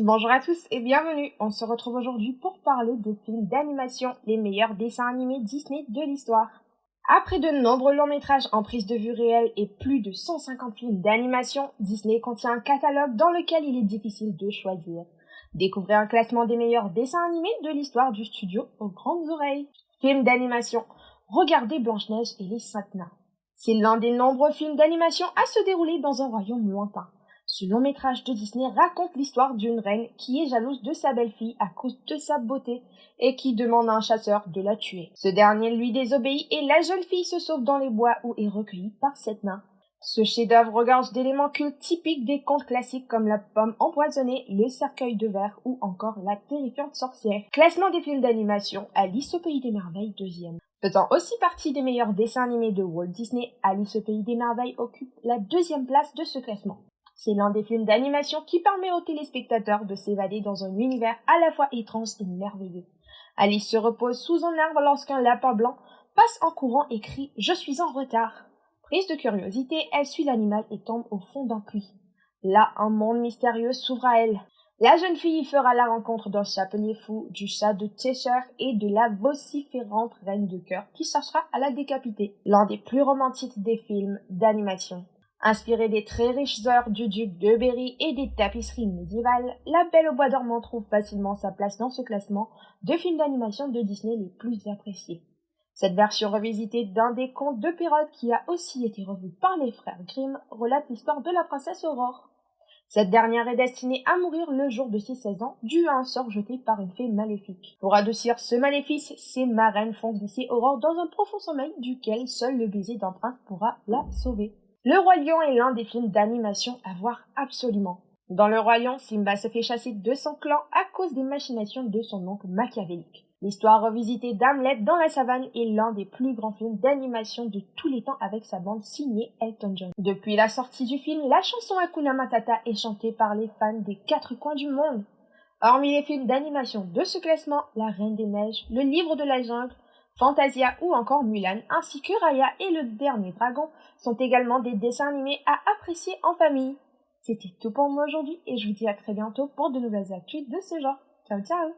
Bonjour à tous et bienvenue. On se retrouve aujourd'hui pour parler des films d'animation, les meilleurs dessins animés Disney de l'histoire. Après de nombreux longs métrages en prise de vue réelle et plus de 150 films d'animation, Disney contient un catalogue dans lequel il est difficile de choisir. Découvrez un classement des meilleurs dessins animés de l'histoire du studio aux grandes oreilles. Films d'animation. Regardez Blanche-Neige et les 5 nains. C'est l'un des nombreux films d'animation à se dérouler dans un royaume lointain. Ce long métrage de Disney raconte l'histoire d'une reine qui est jalouse de sa belle-fille à cause de sa beauté et qui demande à un chasseur de la tuer. Ce dernier lui désobéit et la jeune fille se sauve dans les bois où est recueillie par 7 nains. Ce chef-d'œuvre regorge d'éléments cultes typiques des contes classiques comme la pomme empoisonnée, le cercueil de verre ou encore la terrifiante sorcière. Classement des films d'animation, Alice au pays des merveilles 2e. Faisant aussi partie des meilleurs dessins animés de Walt Disney, Alice au pays des merveilles occupe la 2e place de ce classement. C'est l'un des films d'animation qui permet aux téléspectateurs de s'évader dans un univers à la fois étrange et merveilleux. Alice se repose sous un arbre lorsqu'un lapin blanc passe en courant et crie « Je suis en retard ». Prise de curiosité, elle suit l'animal et tombe au fond d'un puits. Là, un monde mystérieux s'ouvre à elle. La jeune fille y fera la rencontre d'un chapelier fou, du chat de Cheshire et de la vociférante reine de cœur qui cherchera à la décapiter. L'un des plus romantiques des films d'animation. Inspiré des très riches œuvres du duc de Berry et des tapisseries médiévales, La Belle au bois dormant trouve facilement sa place dans ce classement de films d'animation de Disney les plus appréciés. Cette version revisitée d'un des contes de Perrault qui a aussi été revu par les frères Grimm relate l'histoire de la princesse Aurore. Cette dernière est destinée à mourir le jour de ses 16 ans, dû à un sort jeté par une fée maléfique. Pour adoucir ce maléfice, ses marraines font glisser Aurore dans un profond sommeil duquel seul le baiser d'un prince pourra la sauver. Le Roi Lion est l'un des films d'animation à voir absolument. Dans Le Roi Lion, Simba se fait chasser de son clan à cause des machinations de son oncle machiavélique. L'histoire revisitée d'Hamlet dans la savane est l'un des plus grands films d'animation de tous les temps avec sa bande signée Elton John. Depuis la sortie du film, la chanson Hakuna Matata est chantée par les fans des 4 coins du monde. Hormis les films d'animation de ce classement, La Reine des Neiges, Le Livre de la Jungle, Fantasia ou encore Mulan, ainsi que Raya et le Dernier Dragon sont également des dessins animés à apprécier en famille. C'était tout pour moi aujourd'hui et je vous dis à très bientôt pour de nouvelles actus de ce genre. Ciao ciao!